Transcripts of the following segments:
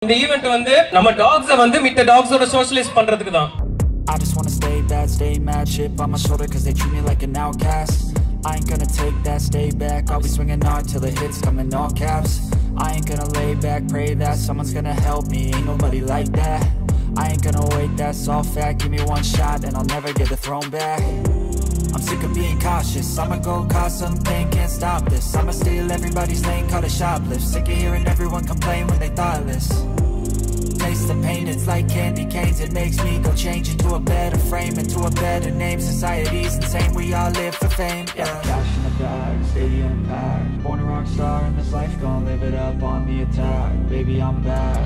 இந்த ஈவென்ட் வந்து நம்ம டாக்ஸை வந்து மித்த டாக்ஸோட சோஷியலைஸ் பண்றதுக்கு தான். I just wanna stay bad, stay mad, chip on my shoulder cause they treat me like an outcast. I ain't gonna take that, stay back, I'll be swinging hard till the hits come in all caps. I ain't gonna lay back, pray that someone's gonna help me, ain't nobody like that. I ain't gonna wait, that's all fact, give me one shot and I'll never get the throne back. I'm sick of being cautious, I'ma go cause something, can't stop this. I'ma steal everybody's lane, call it shoplift. Sick of hearing everyone complain when they thoughtless. Taste the pain, it's like candy canes. It makes me go change into a better frame, into a better name. Society's insane, we all live for fame. Yeah. Cash in the bag, stadium packed. Born a rock star in this life, gonna live it up on the attack. Baby, I'm back.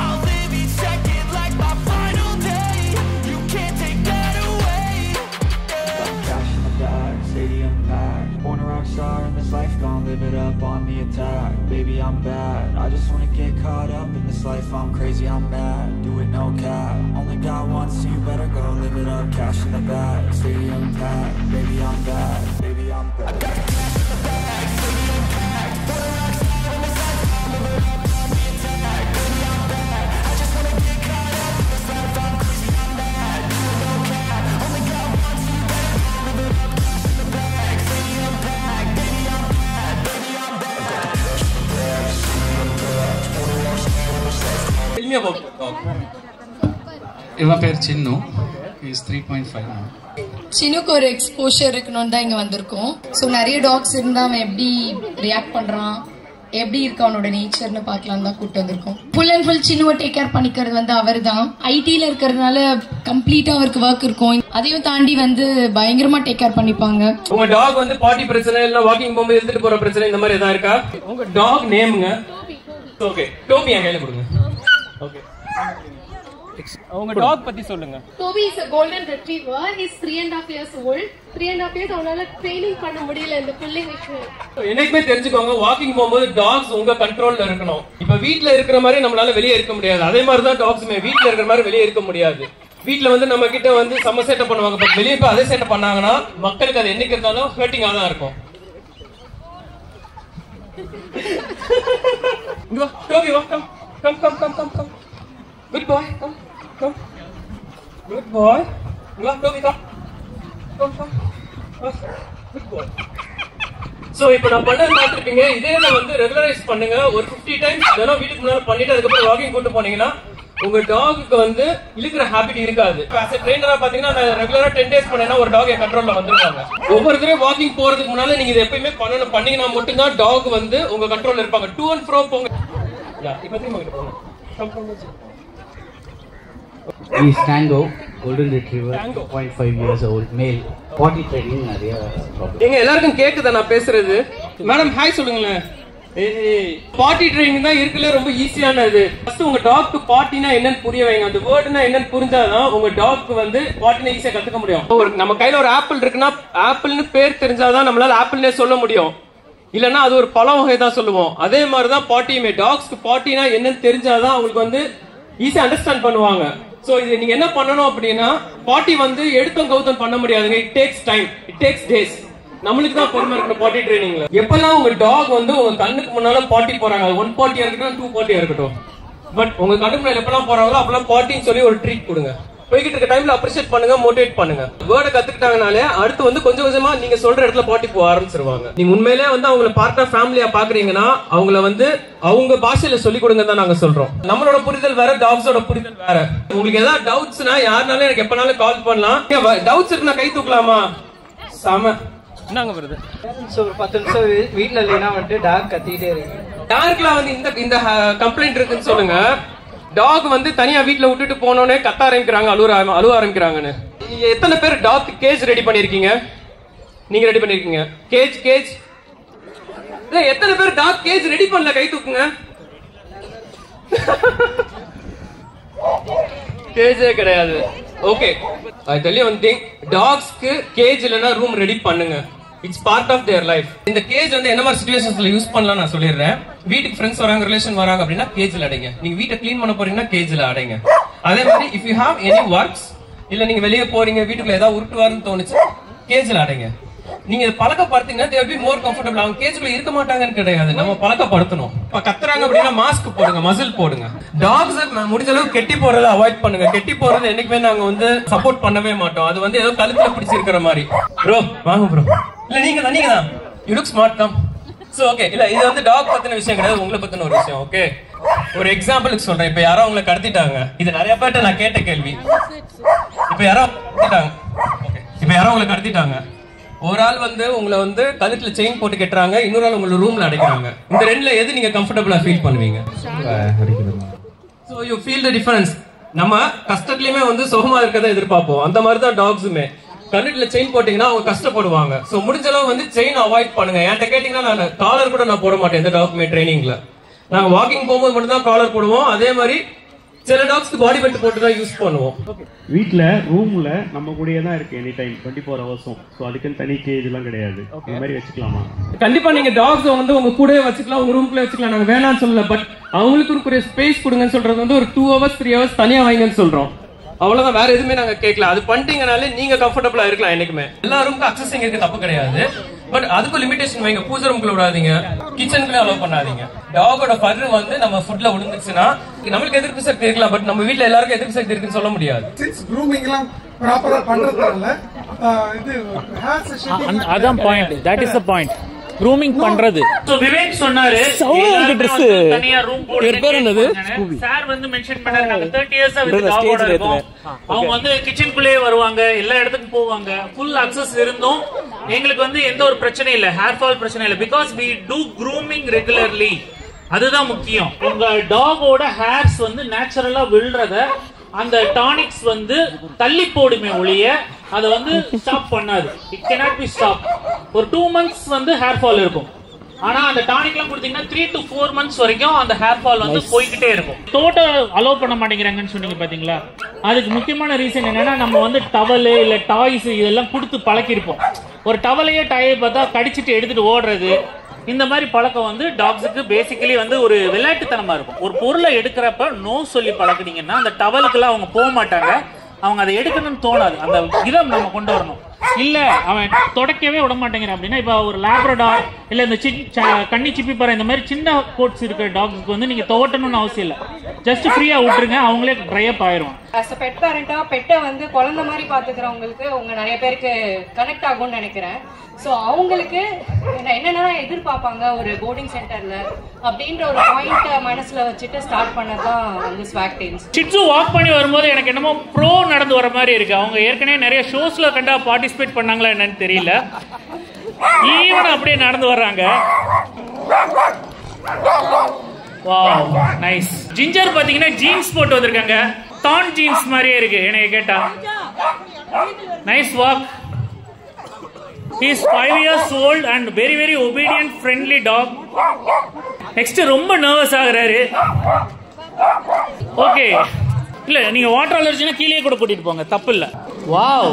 I'll live each second like my final day. You can't take that away. Yeah. Cash in the bag, stadium packed. Born a rock star in this life, gonna live it up on the attack. Baby, I'm bad. I just wanna get caught up in this life. I'm crazy, I'm mad. Do it no cap. Only got one, so you better go live it up. Cash in the bag, stadium packed. Baby, I'm bad. Baby, I'm bad. I got cash in the bag, stadium packed. Born a rock star in this life, gonna live it up on the attack. Baby, I'm bad. I just wanna get caught up in this life. I'm crazy, I'm mad. Do it no cap. Only got one, so you better go live it up. Cash in the bag, stadium packed. Baby, I'm bad. Baby, I'm bad. Tell me about the dog. இவன் பேர் சின்னு. Is 3.5 now. சின்னுக்கு ஒரு exposure இருக்கணும்னு தான் இங்க வந்திருக்கோம். So நிறைய tax இருந்தா அவன் எப்படி ரியாக்ட் பண்றான், எப்படி இருக்கு அவனோட நேச்சர்னு பார்க்கலாம் தான் கூப்பிட்டு வந்திருக்கோம். ஃபுல் அண்ட் ஃபுல் சின்னுவை டேக் கேர் பண்ணிக்கிறது வந்து அவர் தான். ஐடில இருக்கிறதுனால கம்ப்ளீட்டா அவருக்கு ஒர்க் இருக்கும். அதையும் தாண்டி வந்து பயங்கரமா டேக் கேர் பண்ணிப்பாங்க. உங்க டாக் வந்து பாட்டி பிரச்சனை இல்ல வாக்கிங் போகும்போது எடுத்துட்டு போற பிரச்சனை இந்த மாதிரி ஏதாவது இருக்கா? உங்க டாக் நேமுங்க? ஓகே, டோபி என் கையில கொடுங்க. ஓகே, உங்க டாக் பத்தி சொல்லுங்க. Toby is a golden retriever. He's 3.5 years old. 3.5 years அவனால ட்ரெயினிங் பண்ண முடியல இந்த புல்லிங் இஷ்யூ. என்னைக்குமே தெரிஞ்சுக்கோங்க, வாக்கிங் போகும்போது டாக்ஸ் உங்க கண்ட்ரோல்ல இருக்கணும். இப்ப வீட்ல இருக்கிற மாதிரி நம்மளால வெளியே இருக்க முடியாது. அதே மாதிரி தான் டாக்ஸுமே வீட்ல இருக்கிற மாதிரி வெளியே இருக்க முடியாது. வீட்ல வந்து நம்ம கிட்ட வந்து செம்ம சேட்டை பண்ணுவாங்க, பட் வெளியே போய் அதே சேட்டை பண்ணாங்கன்னா மக்களுக்கு அது என்னைக்கு இருந்தாலும் ஹர்ட்டிங்கா தான் இருக்கும். Toby, come. Good boy, come. Good boy. Toby, come. Good boy. So இப்போ நான் பண்ணது பார்த்துருப்பீங்க. இதே வந்து ரெகுலரைஸ் பண்ணுங்க. ஒரு 50 டைம்ஸ் தினம் வீட்டுக்கு முன்னால பண்ணிட்டு அதுக்கப்புறம் வாக்கிங் கூட்டு போனீங்கன்னா உங்க டாகுக்கு வந்து இழுக்கிற ஹாபிட் இருக்காது. ஆஸ் எ ட்ரெயினரா பாத்தீங்கன்னா நான் ரெகுலரா 10 டேஸ் பண்ணேன்னா ஒரு டாக் என் கண்ட்ரோல்ல வந்துருவாங்க. ஒவ்வொரு தடவை வாக்கிங் போறதுக்கு முன்னால நீங்க இதை எப்பயுமே பண்ணீங்கன்னா மட்டும்தான் டாக் வந்து உங்க கண்ட்ரோல்ல இருப்பாங்க. டூ அண்ட் ஃப்ரோ போங்க. இப்போ திரும்ப போங்க. He is Tango, golden retriever, 2.5 years old, male. Potty training நிறைய problem. எங்க எல்லாருக்கும் கேக்குதா நான் பேசுறது? மேடம் ஹாய் சொல்லுங்களேன். பாட்டி ட்ரைனிங் தான் இருக்குல்ல ரொம்ப ஈஸியானது. ஃபர்ஸ்ட் உங்க டாக்க்கு பாட்டினா என்னன்னு புரிய வைங்க. அந்த வேர்ட்னா என்னன்னு புரிஞ்சாதான் உங்க டாக்க்கு வந்து பாட்டினா ஈஸியா கத்துக்க முடியும். நம்ம கையில ஒரு ஆப்பிள் இருக்குன்னா ஆப்பிள்னு பேர் தெரிஞ்சாதான் நம்மளால ஆப்பிள்னே சொல்ல முடியும். இல்லன்னா அது ஒரு பழ வகை தான் சொல்லுவோம். அதே மாதிரிதான் பாட்டியுமே. டாக்ஸ்க்கு பாட்டினா என்னன்னு தெரிஞ்சாதான் அவங்களுக்கு வந்து ஈஸியா அண்டர்ஸ்டாண்ட் பண்ணுவாங்க. சோ இது நீங்க என்ன பண்ணணும் அப்படின்னா, பாட்டி வந்து எடுத்தம் கவுத்தம் பண்ண முடியாதுங்க. It takes time, it takes days. நம்மளுக்கு தான் பொறுமை இருக்கணும் பாட்டி ட்ரைனிங்ல. எப்பெல்லாம் உங்க டாக் வந்து உங்க கண்ணுக்கு முன்னால பாட்டி போறாங்க, 1 பாட்டியா இருக்கட்டும் 2 பாட்டியா இருக்கட்டும், பட் உங்க கண்ணுக்கு முன்னால எப்பெல்லாம் போறாங்களோ அப்பெல்லாம் பாட்டின்னு சொல்லி ஒரு ட்ரீட் கொடுங்க. போய்கிட்டு இருக்க டைம்ல அப்ரிஷியேட் பண்ணுங்க, மோட்டிவேட் பண்ணுங்க. வேர்டை கத்துக்கிட்டாங்கனாலே அடுத்து வந்து கொஞ்சம் கொஞ்சமா நீங்க சொல்ற இடத்துல பாட்டி போக ஆரம்பிச்சிருவாங்க. நீங்க உண்மையிலே வந்து அவங்கள பார்ட் ஆஃப் ஃபேமிலியா பாக்குறீங்கன்னா அவங்கள வந்து அவங்க பாஷையில சொல்லி கொடுங்க தான் நாங்க சொல்றோம். நம்மளோட புரிதல் வேற, டாக்ஸோட புரிதல் வேற. உங்களுக்கு ஏதாவது டவுட்ஸ்னா யாருனாலும் எனக்கு எப்பனாலும் கால் பண்ணலாம். டவுட்ஸ் இருக்குன்னா கை தூக்கலாமா? சம என்னங்க வருது. சோ ஒரு 10 நிமிஷம் வீட்ல இல்லைனா வந்து டாக் கத்திட்டே இருக்கு. யாருக்குலாம் வந்து இந்த கம்ப்ளைண்ட் இருக்குன்னு சொல்லுங்க. டாக் வந்து தனியா வீட்ல விட்டுட்டு போனோனே கத்த ஆரம்பிக்கிறாங்க, அழுவ ஆரம்பிக்கிறாங்கன்னு. எத்தனை பேர் டாக் கேஜ் ரெடி பண்ணிருக்கீங்க? நீங்க ரெடி பண்ணிருக்கீங்க கேஜ்? எத்தனை பேர் டாக் கேஜ் ரெடி பண்ணல? கை தூக்குங்க. கேஜே கிடையாது. Okay, I tell you one thing. டாக்ஸ்க்கு கேஜ் இல்லனா ரூம் ரெடி பண்ணுங்க. It's part of their life. இந்த கேஜ் வந்து என்ன மாதிரி சிச்சுவேஷன்ஸ்ல யூஸ் பண்ணலாம் நான் சொல்லிடுறேன். வீட்டுக்கு ஃப்ரெண்ட்ஸ் வராங்க, ரிலேஷன் வராங்க அப்படின்னா கேஜ்ல அடைங்க. நீங்க வீட்டை கிளீன் பண்ண போறீங்கன்னா கேஜ்ல அடைங்க. அதே மாதிரி if you have any works, இல்ல நீங்க வெளியே போறீங்க வீட்டுக்குள்ள ஏதாவது உருட்டுவாருன்னு தோணுச்சு கேஜ்ல அடைங்க. நீங்க பழக்கப்படுத்தீங்கன்னா they will be more comfortable. அவங்க கேஜ்ல இருக்க மாட்டாங்கன்னு கிடையாது, நம்ம பழக்கப்படுத்தணும். இப்ப கத்துறாங்க அப்படின்னா மாஸ்க் போடுங்க, மசில் போடுங்க. டாக்ஸ் முடிஞ்ச அளவுக்கு கெட்டி போறதை அவாய்ட் பண்ணுங்க. கெட்டி போறது என்னைக்குமே நாங்க வந்து சப்போர்ட் பண்ணவே மாட்டோம். அது வந்து ஏதோ கழுத்துல பிடிச்சிருக்கிற மாதிரி. ப்ரோ வாங்க ப்ரோ. இல்ல நீங்க தான் you look smart come. So okay, இல்ல இது வந்து டாக் பத்தின விஷயம் கிடையாது, உங்களை பத்தின ஒரு விஷயம். ஓகே, ஒரு எக்ஸாம்பிளுக்கு சொல்றேன். இப்ப யாரோ உங்களை கடத்திட்டாங்க, இது நிறைய பேர்ட்ட நான் கேட்ட கேள்வி. இப்ப யாரோ உங்களை கடத்திட்டாங்க, ஒரு ஆள் வந்து உங்களை வந்து கழுத்துல செயின் போட்டு கட்டுறாங்க, இன்னொரு ஆள் உங்களை ரூம்ல அடைக்கிறாங்க. இந்த ரெண்டுல எது நீங்க கம்ஃபர்டபுளா ஃபீல் பண்ணுவீங்க? So you feel the difference. நம்ம கஷ்டத்துலயுமே வந்து சுகமா இருக்கதை எதிர்பார்ப்போம். அந்த மாதிரி தான் டாக்ஸுமே. கழுத்துல செயின் போட்டீங்கன்னா அவங்க கஷ்டப்படுவாங்க. சோ முடிஞ்ச அளவு வந்து செயின் அவாய்ட் பண்ணுங்க. என்கிட்ட கேட்டீங்கன்னா நான் காலர் கூட நான் போட மாட்டேன் எந்த டாக்குமே ட்ரைனிங்ல. நாங்க வாக்கிங் போகும்போது மட்டும் தான் காலர் போடுவோம். அதே மாதிரி சில டாக்ஸ்க்கு பாடி பெல்ட் போட்டு தான் யூஸ் பண்ணுவோம். வீட்ல ரூம்ல நம்ம கூடயே தான் இருக்கு எனி டைம் 24 ஹவர்ஸும். சோ அதுக்கு தனி கேஜ் எல்லாம் கிடையாது. இந்த மாதிரி வச்சுக்கலாமா? கண்டிப்பா நீங்க டாக்ஸ் வந்து உங்க கூடவே வச்சுக்கலாம், உங்க ரூம்குள்ளே வச்சுக்கலாம். நாங்க வேணாம்னு சொல்லல, பட் அவங்களுக்கு ஒரு ஸ்பேஸ் கொடுங்கன்னு சொல்றது வந்து ஒரு 2 hours 3 hours தனியா வைங்கன்னு சொல்றோம். அவ்வளவுதான், வேற எதுவுமே நாங்க கேட்கல. அது பண்ணிட்டீங்கனாலே நீங்க கம்ஃபர்டபுளா இருக்கலாம். என்னைக்குமே எல்லா ரூமுக்கும் அக்சஸிங் இருக்கு, தப்பு கிடையாது. பட் அதுக்கு லிமிடேஷன் வைங்க. பூஜை ரூம்குள்ள விடாதீங்க, கிச்சனுக்குள்ள அலோவ் பண்ணாதீங்க. டாகோட ஃபர் வந்து நம்ம ஃபுட்ல விழுந்துச்சுன்னா நமக்கு எதிர்ப்பு சக்தி இருக்கலாம், பட் நம்ம வீட்ல எல்லாருக்கும் எதிர்ப்பு சக்தி இருக்குன்னு சொல்ல முடியாது. க்ரூமிங் எல்லாம் ப்ராப்பரா பண்றதுனால இது அதான் point. That is the point. Grooming பண்றது. சோ விவேக் சொன்னாரு தனியா ரூம் போடுறது. சார் வந்து மென்ஷன் பண்ணாரு நாங்க 30 இயர்ஸ் வித் டாகோட இருக்கோம். அவங்க வந்து கிச்சனுக்குள்ளே வருவாங்க, எல்லா இடத்துக்கும் போவாங்க, ஃபுல் அக்சஸ் இருந்தும் எங்களுக்கு வந்து எந்த ஒரு பிரச்சனை இல்ல, ஹேர் ஃபால் பிரச்சனை இல்ல. Because we do grooming regularly. அதுதான் முக்கியம். உங்க டாகோட ஹேர்ஸ் வந்து நேச்சுரலா விழுறத அந்த டானிக்ஸ் வந்து தள்ளி போடுமே ஒழிய அதை வந்து ஸ்டாப் பண்ணாது. It cannot be stopped. ஒரு 2 months வந்து ஹேர் ஃபால் இருக்கும். ஆனா அந்த டானிக் எல்லாம் கொடுத்தீங்கன்னா 3 to 4 months வரைக்கும் அந்த ஹேர் ஃபால் வந்து போய்கிட்டே இருக்கும். டோட்டல் அலோவ் பண்ண மாட்டேங்கிறாங்கன்னு சொன்னீங்க பாத்தீங்களா? அதுக்கு முக்கியமான ரீசன் என்னன்னா நம்ம வந்து டவல் இல்ல டாய்ஸ் இதெல்லாம் கொடுத்து பழக்கிருப்போம். ஒரு டவலையே டாயை பார்த்தா கடிச்சிட்டு எடுத்துட்டு ஓடுறது, இந்த மாதிரி பழக்கம் வந்து டாக்ஸுக்கு பேசிக்கலி வந்து ஒரு விளையாட்டுத்தனமா இருக்கும். ஒரு பொருளை எடுக்கிறப்ப நோ சொல்லி பழக்கினீங்கன்னா அந்த டவலுக்குலாம் அவங்க போக மாட்டாங்க, அவங்க அதை எடுக்கணும்னு தோணாது. அந்த இதை நம்ம கொண்டு வரணும். இல்ல அவன் தொடக்கவே விட மாட்டேங்கிறான் அப்படின்னா, இப்ப ஒரு லேப்ரடார் இல்ல இந்த கண்ணி சிப்பி பாரு இந்த மாதிரி சின்ன கோட்ஸ் இருக்கிற டாக்ஸுக்கு வந்து நீங்க துவட்டணும்னு அவசியம் இல்லை. ஜஸ்ட் ஃப்ரீயா விட்டுருங்க, அவங்களே ட்ரை அப் ஆயிரும். ஆஸ் பெட் பேரண்டா பெட்டை வந்து குழந்தை மாதிரி பாத்துக்கிறவங்களுக்கு உங்க நிறைய பேருக்கு கனெக்ட் ஆகும்னு நினைக்கிறேன். ஸோ அவங்களுக்கு என்னென்ன எதிர்பார்ப்பாங்க ஒரு போர்டிங் சென்டர்ல அப்படின்ற ஒரு பாயிண்ட் மனசுல வச்சுட்டு ஸ்டார்ட் பண்ணதான் வந்து ஸ்வாக் டெயில்ஸ். ஷிட்ஸு வாக் பண்ணி வரும்போது எனக்கு என்னமோ ப்ரோ நடந்து வர மாதிரி இருக்கு. அவங்க ஏற்கனவே நிறைய ஷோஸ்ல கண்டா பார்ட்டிசிபேட் பண்ணாங்களா என்னன்னு தெரியல, ஈவன் அப்படியே நடந்து வர்றாங்க. Wow nice. ஜிஞ்சர் பாத்தீங்கன்னா ஜீன்ஸ் போட்டு வந்திருக்காங்க, டான் ஜீன்ஸ் மாதிரியே இருக்கு எனக்கு கேட்டா. Nice walk. He is 5 years old and very very obedient friendly dog. Next ரொம்ப நர்வஸ் ஆகுறாரு. ஓகே, இல்ல நீங்க வாட்டர் அலர்ஜினா கீழே கூட கூட்டிட்டு போங்க, தப்பு இல்ல. வாவ்,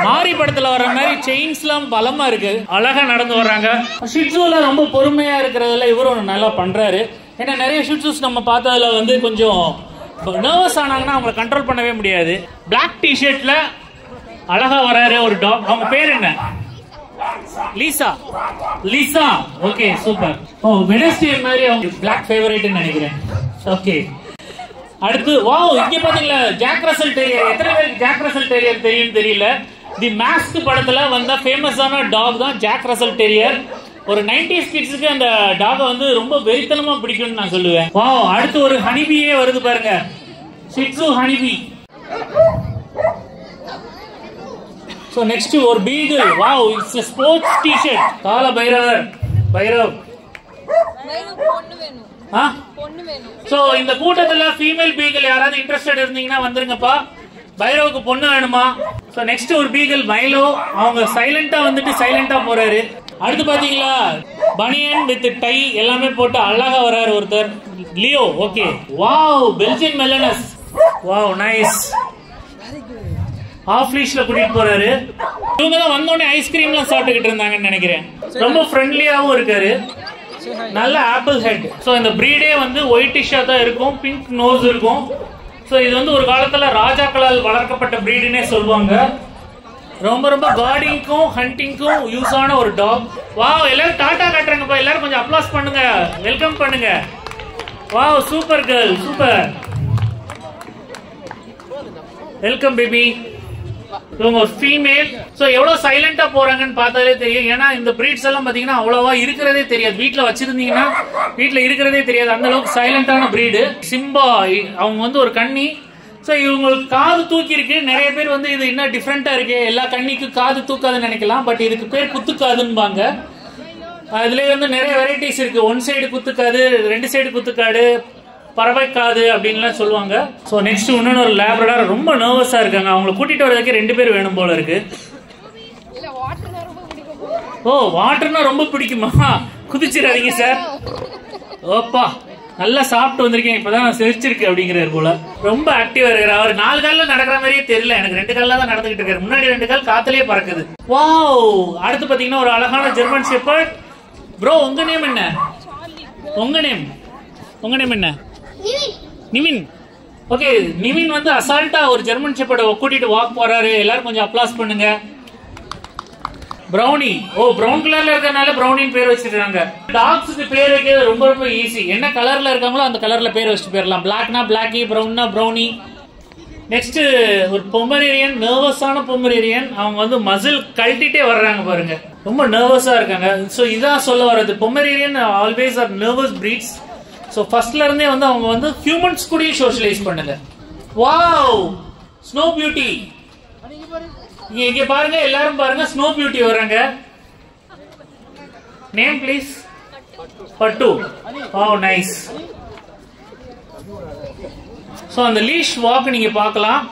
மாரி படத்துல வர்ற மாதிரி செயின்ஸ்லாம் பலமா இருக்கு, அழகா நடந்து வர்றாங்க. ஷிட்ஸுல ரொம்ப பொறுமையா இருக்கிறதுல இவரும் நல்லா பண்றாரு. ஏன்னா நிறைய ஷிட்ஸஸ் நம்ம பார்த்ததுல வந்து கொஞ்சம் நர்வஸ் ஆனாங்கன்னா அவங்களை கண்ட்ரோல் பண்ணவே முடியாது. பிளாக் டிஷர்ட்ல அழகா வராரு ஒரு டாக். அவங்க பேர் என்ன? Lisa. Lisa, okay super. Oh Wednesday மாதிரி அவங்க பிளாக் ஃபேவரட் நினைக்கிறேன். ஓகே, அடுத்து வாவ், இங்க பாத்தீங்களா ஜாக் ரசல் டெரியர். எத்தனை பேருக்கு ஜாக் ரசல் டெரியர் தெரியும் தெரியல. தி மாஸ்க் படத்துல வந்த ஃபேமஸான டாக் தான் ஜாக் ரசல் டெரியர். ஒரு 90s கிட்ஸுக்கு அந்த டாக வந்து ரொம்ப வெறித்தனமா பிடிக்கும்னு நான் சொல்லுவேன். வாவ், அடுத்து ஒரு ஹனிபியே வருது பாருங்க, ஷிட்ஸு ஹனிபி. So next ஒரு beagle. Wow, it's a sports t-shirt. கால பைரவர். பைரவ். பொண்ணு வேணும். பொண்ணு வேணும். So இந்த கூட்டத்துல ஃபீமேல் beagle யாராவது இன்ட்ரஸ்டட் இருந்தீங்கன்னா வந்துருங்கப்பா. பைரவுக்கு பொண்ணு வேணுமா? So next ஒரு beagle மைலோ. அவங்க சைலண்டா வந்துட்டு சைலண்டா போறாரு. அடுத்து பாத்தீங்களா பனியன் வித் டை எல்லாமே போட்டு அழகா வராரு ஒருத்தர், Leo. Okay, wow, Belgian Malinois. Wow nice. Off லீஷ்ல கூட்டிட்டு போறாரு. இவங்க தான் வந்தோடனே ஐஸ்கிரீம்லாம் சாப்பிட்டுக்கிட்டு இருந்தாங்கன்னு நினைக்கிறேன். ரொம்ப ஃப்ரெண்ட்லியாவும் இருக்காரு, நல்ல ஆப்பிள் ஹெட். ஸோ இந்த பிரீடே வந்து ஒயிட்டிஷா தான் இருக்கும், பிங்க் நோஸ் இருக்கும். ஸோ இது வந்து ஒரு காலத்துல ராஜாக்களால் வளர்க்கப்பட்ட பிரீடுன்னே சொல்லுவாங்க. ரொம்ப ரொம்ப கார்டிங்க்கும் ஹண்டிங்க்கும் யூஸ் ஆன ஒரு டாக். வாவ், எல்லாரும் டாடா காட்டுறாங்கப்பா. எல்லாரும் கொஞ்சம் அப்ளாஸ் பண்ணுங்க, வெல்கம் பண்ணுங்க. Wow, super girl, super. Welcome baby. இவங்க ஒரு ஃபீமேல். ஸோ எவ்வளோ சைலண்டா போறாங்கன்னு பார்த்தாலே தெரியும். ஏன்னா இந்த பிரீட்ஸ் எல்லாம் பார்த்தீங்கன்னா அவ்வளோவா இருக்கிறதே தெரியாது. வீட்டில் வச்சிருந்தீங்கன்னா வீட்டில் இருக்கிறதே தெரியாது. அந்த அளவுக்கு சைலண்டான பிரீடு. சிம்பா அவங்க வந்து ஒரு கன்னி. ஸோ இவங்களுக்கு காது தூக்கி இருக்கு. நிறைய பேர் வந்து இது என்ன டிஃப்ரெண்டா இருக்கு, எல்லா கன்னிக்கும் காது தூக்காதுன்னு நினைக்கலாம். பட் இதுக்கு பேர் குத்துக்காதுன்னுபாங்க. அதுலேயே வந்து நிறைய வெரைட்டிஸ் இருக்கு. ஒன் சைடு குத்துக்காது, 2 சைடு குத்துக்காடு, பறவைக்காது அப்படின்லாம் சொல்லுவாங்க. ஸோ நெக்ஸ்ட் இன்னொன்று ஒரு லேப்ரடார் ரொம்ப நர்வஸா இருக்காங்க. அவங்களை கூட்டிட்டு வரதுக்கு 2 பேர் வேணும் போல இருக்கு. ஓ, வாட்டர்னா ரொம்ப பிடிக்குமா? குதிச்சிடாதீங்க சார். ஓப்பா, நல்லா சாப்பிட்டு வந்திருக்கேன், இப்பதான் சிரிச்சிருக்கு அப்படிங்கிறாரு போல. ரொம்ப ஆக்டிவா இருக்கிறார். அவர் 4 காலில் நடக்கிற மாதிரியே தெரியல, எனக்கு 2 காலில் தான் நடந்துகிட்டு இருக்காரு. முன்னாடி 2 கால் காத்துலயே பறக்குது. வாவ், அடுத்து பாத்தீங்கன்னா ஒரு அழகான ஜெர்மன் ஷெப்பர்ட். ப்ரோ, உங்க நேம் என்ன? உங்க நேம் என்ன? நிவின். ஓகே, நிவின் வந்து அசால்ட்டா ஒரு ஜெர்மன் ஷெப்பர்டை கூட்டிட்டு வாக் போறாரு. எல்லாரும் கொஞ்சம் அப்ளாஸ் பண்ணுங்க. பிரௌனி. ஓ, பிரவுன் கலர்ல இருக்கறனால பிரௌனின்னு பேர் வச்சிருக்காங்க. டாக்ஸ்க்கு பேர் வைக்கிறது ரொம்ப ரொம்ப ஈஸி. என்ன கலர்ல இருக்காங்களோ அந்த கலர்ல பேர் வச்சுட்டு போயிடலாம். பிளாக்னா பிளாக்கி, பிரவுன்னா பிரௌனி. நெக்ஸ்ட் ஒரு பொமரேரியன், நர்வஸான பொமரேரியன். அவங்க வந்து மசில் கழட்டிட்டே வர்றாங்க பாருங்க, ரொம்ப நர்வஸா இருக்காங்க. ஸோ இதான் சொல்ல வர்றது, Pomeranian always are nervous breeds. So ஃபர்ஸ்ட்ல இருந்தே வந்து அவங்க வந்து ஹியூமன்ஸ் கூட சோஷியலைஸ் பண்ணுங்க. Wow, snow beauty. இங்க பாருங்க, எல்லாரும் பாருங்க, ஸ்னோ பியூட்டி வர்றாங்க. Name please. Pattu. Wow, nice. So அந்த லீஷ் வாக் நீங்க பார்க்கலாம்.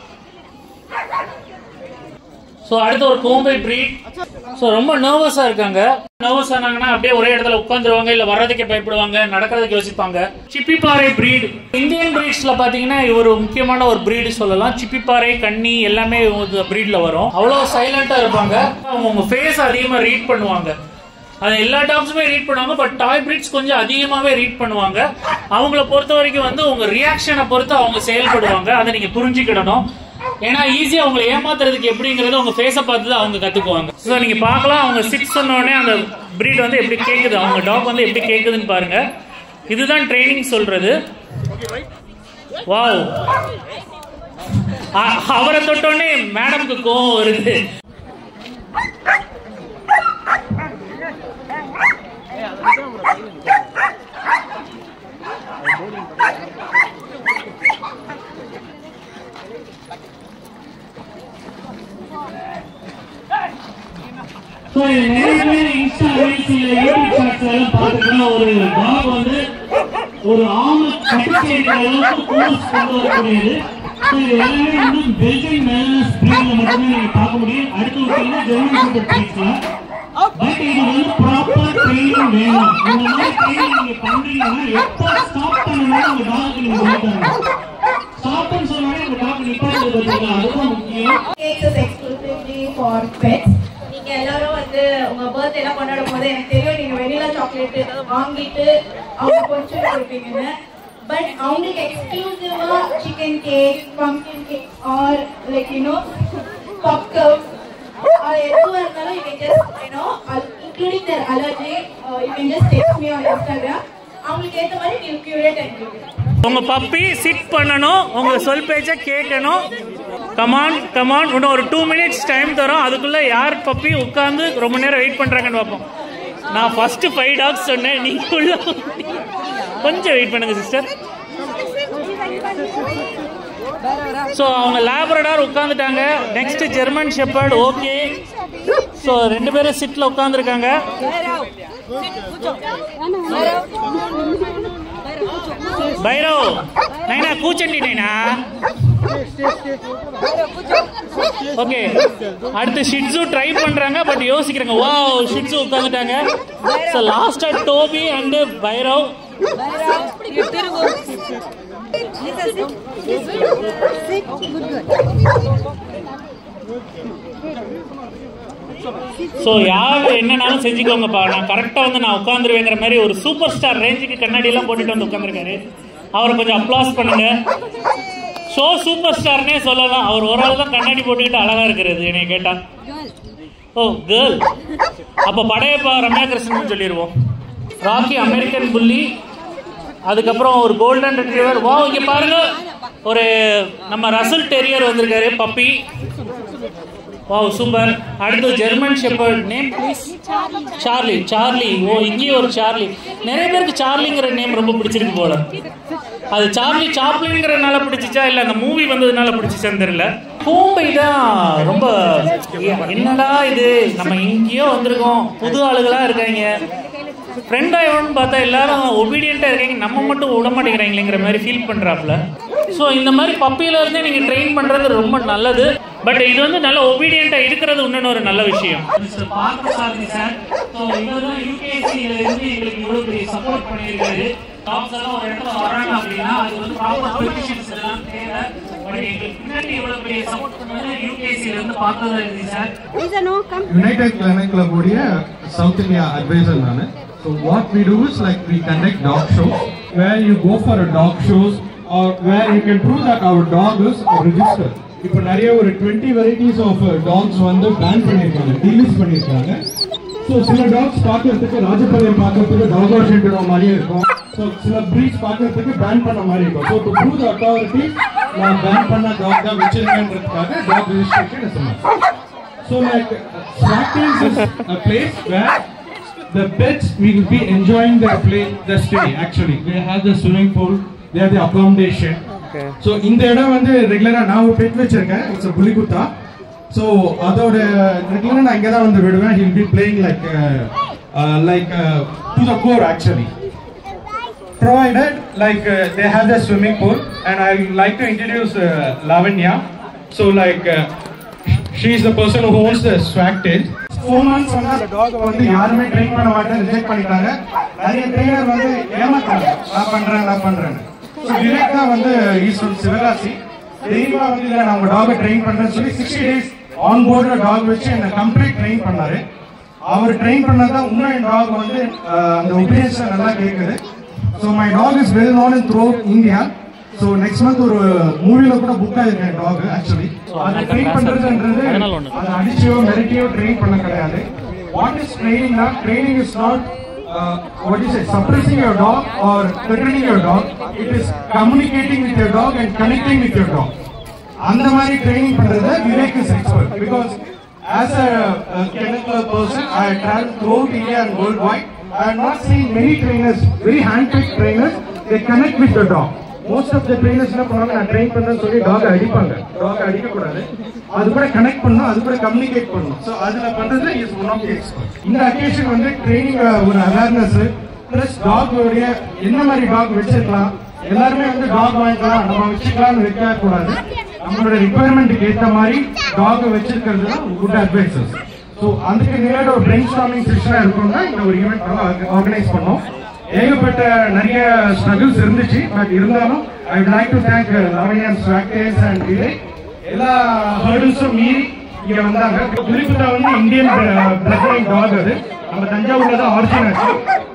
ஸோ அடுத்து ஒரு கோம்பை பிரீட். ஸோ ரொம்ப நர்வஸா இருக்காங்க. நர்வஸ் ஆனாங்கன்னா அப்படியே ஒரே இடத்துல உட்காந்துருவாங்க, இல்ல வர்றதுக்கே பயப்படுவாங்க, நடக்கிறதுக்கு யோசிப்பாங்க. சிப்பிப்பாறை பிரீட். இந்தியன் பிரீட்ஸ்ல பாத்தீங்கன்னா ஒரு முக்கியமான ஒரு பிரீடு சொல்லலாம். சிப்பிப்பாறை, கன்னி எல்லாமே பிரீட்ல வரும். அவ்வளவு சைலண்டா இருப்பாங்க. அவங்க ஃபேஸ் அதிகமா ரீட் பண்ணுவாங்க. அது எல்லா டாக்ஸுமே ரீட் பண்ணுவாங்க. பட் டாய் பிரீட்ஸ் கொஞ்சம் அதிகமாவே ரீட் பண்ணுவாங்க. அவங்கள பொறுத்த வரைக்கும் வந்து உங்க ரியாக்ஷனை பொறுத்து அவங்க செயல்படுவாங்க. அதை நீங்க புரிஞ்சுக்கிடணும். ஏன்னா ஈஸியா அவங்களை ஏமாத்துறதுக்கு எப்படிங்கறது உங்க ஃபேஸ பார்த்து அவங்க கத்துக்குவாங்க. சோ நீங்க பார்க்கலாம், அவங்க சிக்ஸ் சொன்ன உடனே அந்த பிரீட் வந்து எப்படி கேக்குது, அவங்க டாக் வந்து எப்படி கேக்குதுன்னு பாருங்க. இதுதான் ட்ரைனிங் சொல்றது. வாவ், அவரை தொட்டோடனே மேடம்க்கு கோவம் வருது. நிறைய பேர் இன்ஸ்டா ரீல்ஸ் யூடியூப் ஷார்ட்ஸ் எல்லாம் பார்த்துக்கலாம். ஒரு டாக் வந்து ஒரு ஆமை கட்டிச்சு அளவுக்கு போஸ் கொண்டு வரக்கூடியது. இது எல்லாமே வந்து பெல்ஜியன் மேல்னஸ் பிரீட்ல மட்டுமே நீங்க பார்க்க முடியும். அடுத்து பார்த்தீங்கன்னா ஜெர்மன் ஷெப்பர்ட் பிரீட்ஸ்ல. பட் இது வந்து ப்ராப்பர் ட்ரைனிங் வேணும். இந்த மாதிரி ட்ரைனிங் நீங்க பண்றீங்கன்னா எப்போ ஸ்டாப் பண்ணணும் உங்க டாக்கு நீங்க சொல்லிட்டாங்க. ஸ்டாப்னு சொன்னாலே உங்க டாக் நிப்பாட்டுறது பார்த்தீங்களா, அதுதான் முக்கியம். Exclusively for pets. நீங்க எல்லாரும் வந்து உங்க பர்த்டே எல்லாம் கொண்டாடும் போது எனக்கு தெரியும் நீங்க வெனிலா சாக்லேட் வாங்கிட்டு அவங்க கொஞ்சம் கொடுப்பீங்கன்னு. பட் அவங்களுக்கு எக்ஸ்க்ளூசிவா chicken cake, pumpkin cake or like you know popcorn அது எதுவா இருந்தாலும் you can just including their allergy you can just text me on Instagram. அவங்களுக்கு ஏத்த மாதிரி நீங்க கியூரேட் பண்ணிடுங்க. உங்க பப்பி சிட் பண்ணணும், உங்க சொல் பேச்ச கேட்கணும். கமான் கமான், இன்னும் ஒரு 2 minutes டைம் தரோம். அதுக்குள்ள யார் பப்பி உட்கார்ந்து ரொம்ப நேரம் வெயிட் பண்றாங்கன்னு பார்ப்போம். நான் ஃபர்ஸ்ட் 5 டாக்ஸ் சொன்னேன், நீங்க உள்ள கொஞ்சம் வெயிட் பண்ணுங்க சிஸ்டர். சோ அவங்க லேப்ரடார் உட்கார்ந்துட்டாங்க. Next German shepherd. Okay, so 2 பேரும் சிட்ல உட்கார்ந்துருக்காங்க. பைரவ் நைனா கூச்சண்டி நைனா. ஓகே, அடுத்து ஷிட்ஸு ட்ரை பண்றாங்க. பட் யோசிக்கிறாங்க. வாவ், ஷிட்ஸு உட்கார்ந்துட்டாங்க. சோ லாஸ்டா டோபி அண்ட் பைரவ். ஸோ யார் என்னன்னாலும் செஞ்சுக்கோங்கப்பா. நான் கரெக்டாக வந்து நான் உட்காந்துருவேங்கிற மாதிரி ஒரு சூப்பர் ஸ்டார் ரேஞ்சுக்கு கண்ணாடி எல்லாம் போட்டுட்டு வந்து உட்காந்துருக்காரு. அவரை கொஞ்சம் அப்ளாஸ் பண்ணுங்க. ஷோ சூப்பர் ஸ்டார்னே சொல்லலாம். அவர் ஒரு ஆள் தான் கண்ணாடி போட்டுக்கிட்டு அழகா இருக்கிறது என்னை கேட்டா. ஓ கேர்ள். அப்ப படையப்பா ரம்யா கிருஷ்ணன் சொல்லிடுவோம். ராக்கி அமெரிக்கன் புல்லி, அதுக்கப்புறம் ஒரு கோல்டன் ரெட்ரீவர். வா இங்க பாருங்க, ஒரு நம்ம ரசல் டெரியர் வந்திருக்காரு, பப்பி. Wow super. அடுத்து German shepherd. Name please. Charlie. Charlie. Oh இங்கேயும் ஒரு சார்லி. நிறைய பேருக்கு சார்லிங்கிற நேம் ரொம்ப பிடிச்சிருக்கு போல. அது சார்லி சாப்ளின்ங்கிறதுனால பிடிச்சிச்சா இல்லை அந்த மூவி வந்ததுனால பிடிச்சிச்சான்னு தெரியல. பூம்பை தான் ரொம்ப என்னடா இது, நம்ம எங்கேயோ வந்திருக்கோம், புது ஆளுகளா இருக்காங்க, ஃப்ரெண்ட் ஆயிடும்னு பார்த்தா எல்லாரும் ஒபீடியண்டா இருக்காங்க, நம்ம மட்டும் விட மாட்டேங்கிறாங்களேங்கிற மாதிரி ஃபீல் பண்றாப்ல. ஸோ இந்த மாதிரி பப்பியில இருந்தே நீங்க ட்ரெயின் பண்றது ரொம்ப நல்லது. பட் இது வந்து நல்ல ஒபீடியண்டா இருக்கிறது இன்னொன்று ஒரு நல்ல விஷயம். பார்த்தசாரதி சார், ஸோ இவர் தான் யூகேசியில இருந்து எங்களுக்கு இவ்வளவு பெரிய சப்போர்ட் பண்ணியிருக்காரு. டாக்ஸ் எல்லாம் ஒரு இடத்துல வராங்க அப்படின்னா அது வந்து ப்ராப்பர் பெர்மிஷன்ஸ் எல்லாம் தேவை. பட் எங்களுக்கு பின்னாடி இவ்வளவு பெரிய சப்போர்ட் பண்ணது யூகேசியில இருந்து பார்த்தசாரதி சார். யுனைடெட் கிளினிக்ல கூடிய சவுத் இந்தியா அட்வைசர் நானு. So what we do is like we conduct dog shows where you go for a dog shows or where you can prove that our dog is registered. இப்போ நிறைய ஒரு 20 varieties of dogs வந்து pan பண்ணிருக்காங்க, delist பண்ணிருக்காங்க. So சில tax பார்க்கறதுக்கு ராஜபாளையம் பார்க்கறதுக்கு talk shelter மாதிரியே இருக்கும். ஸோ சில பிரீட்ஸ் பார்க்கறதுக்கு பேன் பண்ண மாதிரி இருக்கும். So to prove the authority நான் பேன் பண்ண டாக் தான் வச்சிருக்கேன்றதுக்காக dog registration is must. So like Swagtails is a place where the pets will be enjoying the play, the stay. Actually, they have the swimming pool, they have the accommodation. Okay. So இந்த இடம் வந்து ரெகுலரா நான் ஒரு bed வச்சிருக்கேன். It's a புலிகுத்தா. So அதோட ரெகுலரா நான் இங்க தான் வந்து விடுவேன். He'll be playing like to the core actually. Provided like they have the swimming pool, and I like to introduce Lavanya. So like she is the person who owns the Swagtails. 4 months வந்து அந்த talk வந்து யாருமே train பண்ண மாட்டேன் reject பண்ணிட்டாங்க. நிறைய trainer வந்து ஏமாத்தாங்க, நான் பண்றேன். ஸோ விவேக் தான் வந்து ஈஸ்வரன் சிவகாசி தெய்வா வந்து இல்லை நான் உங்க டாகை ட்ரெயின் பண்றேன்னு சொல்லி 60 days ஆன் போர்ட்ல டாக் வச்சு என்ன கம்ப்ளீட் ட்ரெயின் பண்ணாரு. அவர் ட்ரெயின் பண்ணதான் இன்னும் என் டாக் வந்து அந்த ஒபீடியன்ஸ் நல்லா கேட்குது. So my dog is well known in through India. So next month ஒரு மூவில கூட புக் ஆயிருக்கேன் டாக். ஆக்சுவலி அது ட்ரெயின் பண்றதுன்றது அது அடிச்சியோ மெரிட்டியோ ட்ரெயின் பண்ண கிடையாது. வாட் இஸ் ட்ரைனிங்னா, training is not what is it, suppressing your dog or threatening your dog. It is communicating with your dog and connecting with your dog. அந்த மாதிரி ட்ரைனிங் பண்றது Vivek is expert. Because as a clinical person I travel throughout India and worldwide. I have not seen many trainers, very hand-picked trainers, they connect with the dog. Most of the trainers என்ன பண்ணுவாங்க, நான் train பண்றேன்னு சொல்லி talk அடிப்பாங்க. Talk அடிக்க கூடாது, அது கூட கனெக்ட் பண்ணணும், அது கூட கம்யூனிகேட் பண்ணணும். ஸோ அதுல பண்றது is one of the expert. இந்த அக்கேஷன் வந்து ட்ரைனிங் ஒரு அவேர்னஸ் பிளஸ் டாக் உடைய என்ன மாதிரி டாக் வச்சிருக்கலாம், எல்லாருமே வந்து டாக் வாங்கிக்கலாம் நம்ம வச்சுக்கலாம்னு வைக்க கூடாது. நம்மளோட ரிக்வயர்மெண்ட்டுக்கு ஏற்ற மாதிரி டாக் வச்சிருக்கிறது தான் குட் அட்வைசர்ஸ். ஸோ அதுக்கு ரிலேட்டட் ஒரு பிரெயின் ஸ்டார்மிங் செஷனா இருக்கும்னா இந்த ஒரு ஈவெண்ட் ஆர்கனைஸ் பண்ணோம். ஏகப்பட்ட நிறைய ஸ்ட்ரகிள்ஸ் இருந்துச்சு. பட் இருந்தாலும் I would like to thank Lavanya and Swagtails and Vivek. எல்லா ஹர்டில்ஸும் மீறி இங்க வந்தாங்க. புலிகுத்தா வந்து இந்தியன் பிளட் டாக், அது நம்ம தஞ்சாவூர்ல தான் ஆரிஜின் ஆச்சு.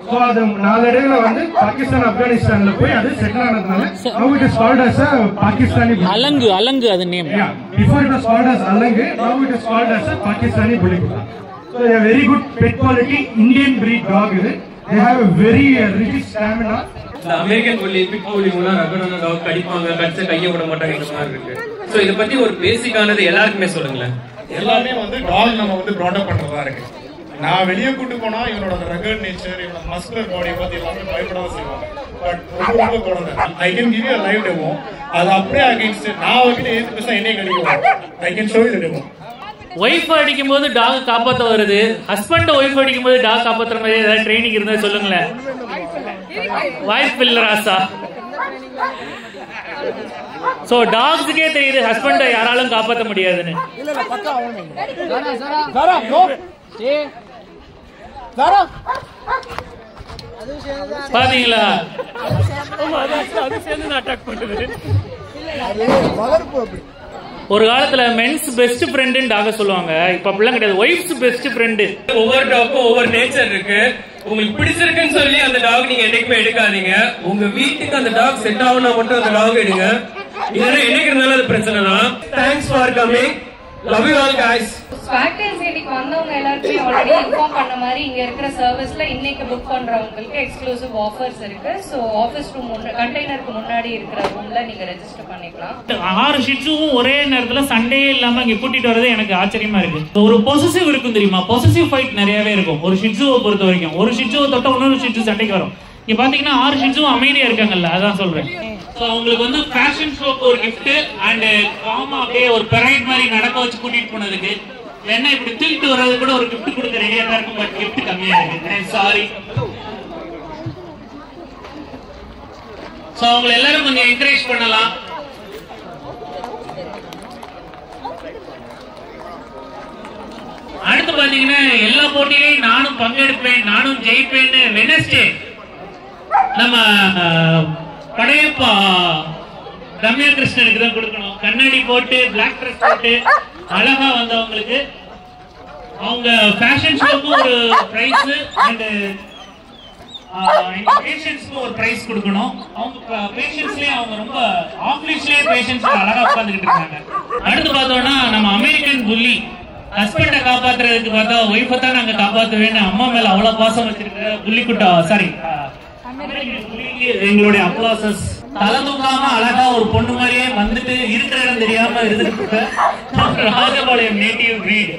ஸோ அது நாளடைவுல வந்து பாகிஸ்தான் ஆப்கானிஸ்தான்ல போய் அது செட்டில் ஆனதுனால now it is called as a Pakistani அலங்கு. அலங்கு அது name. Yeah, before it was called as அலங்கு, now it is called as a Pakistani புலிகுத்தா. So they are very good pet quality Indian breed dog. இது they have a very rich stamina. இந்த American புல்லி, bit புல்லி மூலம் ரகடான talk கடிப்பாங்க, கடிச்ச கையை விட மாட்டாங்க, இந்த மாதிரி இருக்கு. சோ இத பத்தி ஒரு பேசிக்கானது எல்லாருக்குமே சொல்லுங்களேன். எல்லாமே வந்து டாக் நம்ம வந்து ப்ராட் அப் பண்றதா இருக்கு. நான் வெளியே கூட்டு போனா இவனோட ரகட் நேச்சர், இவனோட மஸ்குலர் பாடியை பத்தி எல்லாமே பயப்படாம செய்வாங்க. பட் ரொம்ப குழந்தை I can give you a live demo. அது அப்படியே அகைன்ஸ்ட் நான் அவர்கிட்ட ஏத்து பேச என்னைய கடிக்கும். I can show you the demo. Wife அடிக்கும் போது டாக் காப்பாத்த வருது, ஹஸ்பண்ட் ஒய்ஃப் அடிக்கும் போது டாக் காப்பாத்துற மாதிரி ஏதாவது ட்ரைனிங் இருந்தா சொல்லுங்களேன். வாய்ப்பு இல்ல ராசா. சோ டாக்ஸ்க்கே தெரியுது ஹஸ்பண்ட யாராலும் காப்பாற்ற முடியாதுன்னு. பாத்தீங்களா, அட்டாக் பண்ணுது. ஒரு காலத்துல மென்ஸ் பெஸ்ட் ஃப்ரெண்ட் டாக சொல்லுவாங்க, இப்ப அப்படிலாம் கிடையாது, ஒய்ஃப்ஸ் பெஸ்ட் ஃப்ரெண்ட். ஒவ்வொரு டாக்கும் ஒவ்வொரு நேச்சர் இருக்கு. உங்களுக்கு பிடிச்சிருக்குன்னு சொல்லி அந்த டாக் நீங்க என்னைக்குமே எடுக்காதீங்க. உங்க வீட்டுக்கு அந்த டாக் செட் ஆகுனா மட்டும் அந்த டாக் எடுங்க. இதெல்லாம் என்னைக்கு இருந்தாலும் அது பிரச்சனை தான். Thanks for coming. Love you all guys. ஸ்வாக்டர்ஸ் இன்னைக்கு வந்தவங்க எல்லாருக்குமே ஆல்ரெடி இன்ஃபார்ம் பண்ண மாதிரி இங்க இருக்கிற சர்வீஸ்ல இன்னைக்கு புக் பண்றவங்களுக்கு எக்ஸ்க்ளூசிவ் ஆஃபர்ஸ் இருக்கு. ஸோ ஆஃபீஸ் ரூம் கண்டெய்னருக்கு முன்னாடி இருக்கிற ரூம்ல நீங்க ரெஜிஸ்டர் பண்ணிக்கலாம். 6 ஷிட்ஸும் ஒரே நேரத்துல சண்டே இல்லாம இங்க கூட்டிட்டு வரது எனக்கு ஆச்சரியமா இருக்கு. ஒரு பொசசிவ் இருக்கும் தெரியுமா, பொசசிவ் ஃபைட் நிறையவே இருக்கும் ஒரு ஷிட்ஸுவை பொறுத்த வரைக்கும். ஒரு ஷிட்ஸுவை தொட்ட இன்னொரு ஷிட்ஸு சண்டைக்கு வரும். இங்க பாத்தீங்கன்னா 6 ஷிட்ஸும் அமைதியா இருக்காங்கல்ல, அதான் சொல்றேன். ஸோ அவங்களுக்கு வந்து ஃபேஷன் ஷோக்கு ஒரு கிஃப்ட் அண்ட் காமா அப்படியே ஒரு பெரைட் மாதிரி நடக்க வச்சு கூட்டிட்டு போனதுக்கு வேணா இப்படி தூக்கிட்டு வர்றது கூட ஒரு கிஃப்ட் கொடுக்க ரெடியா தான் இருக்கும். பட் கிஃப்ட் கம்மியா இருக்கு, சாரி. ஸோ அவங்களை எல்லாரும் கொஞ்சம் என்கரேஜ் பண்ணலாம். அடுத்து பாத்தீங்கன்னா எல்லா போட்டியிலையும் நானும் பங்கெடுப்பேன், நானும் ஜெயிப்பேன்னு வெனஸ்டே நம்ம படையப்பா ரம்யா கிருஷ்ணனுக்கு தான் கொடுக்கணும். கண்ணாடி போட்டு பிளாக் ட்ரெஸ் போட்டு அழகா வந்தவங்களுக்கு அவங்க ஃபேஷன் ஷோக்கு ஒரு பிரைஸ் அண்ட் பேஷன்ஸ்க்கு ஒரு பிரைஸ் கொடுக்கணும். அவங்க பேஷன்ஸ்லயே அவங்க ரொம்ப ஆஃபீஸ்லயே பேஷன்ஸ் அழகா உட்கார்ந்துகிட்டு இருக்காங்க. அடுத்து பார்த்தோம்னா நம்ம அமெரிக்கன் புல்லி ஹஸ்பண்ட காப்பாத்துறதுக்கு பார்த்தா ஒய்ஃபை தான் நாங்க காப்பாத்துவேன்னு அம்மா மேல அவ்வளவு பாசம் வச்சிருக்க புள்ளி குட்டா, சாரி எங்களுடைய அப்ளாசஸ். தலை தூக்காம அழகா ஒரு பொண்ணு மாதிரியே வந்துட்டு இருக்கிற இடம் தெரியாம இருந்துட்டு ராஜபாளையம் நேட்டிவ் பிரீட்.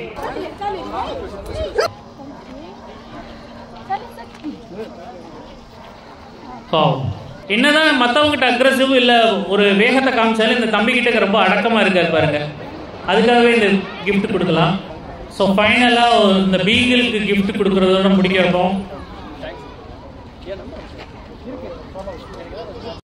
என்னதான் மத்தவங்கிட்ட அக்ரெசிவ் இல்ல ஒரு வேகத்தை காமிச்சாலும் இந்த தம்பி கிட்ட ரொம்ப அடக்கமா இருக்காரு பாருங்க. அதுக்காகவே இந்த கிஃப்ட் கொடுக்கலாம். ஸோ ஃபைனலா இந்த பீகிளுக்கு கிஃப்ட் கொடுக்கறதோட முடிக்கிறோம்.